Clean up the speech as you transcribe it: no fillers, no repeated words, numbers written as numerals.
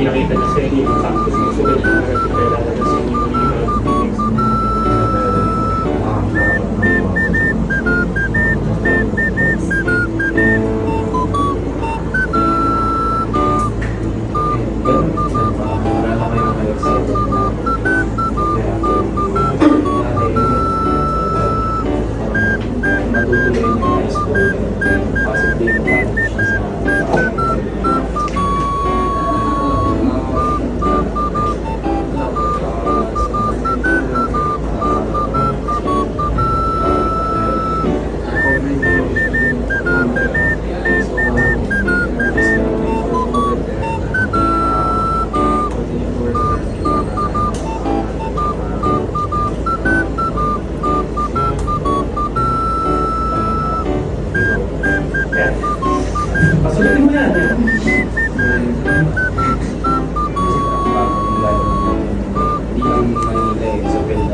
pinakita na sa inyo yung factors ng sugal na nagkakilala na sa inyo yung feelings. Pasulitin mo yan. Hindi yung Manila eh, sa Bel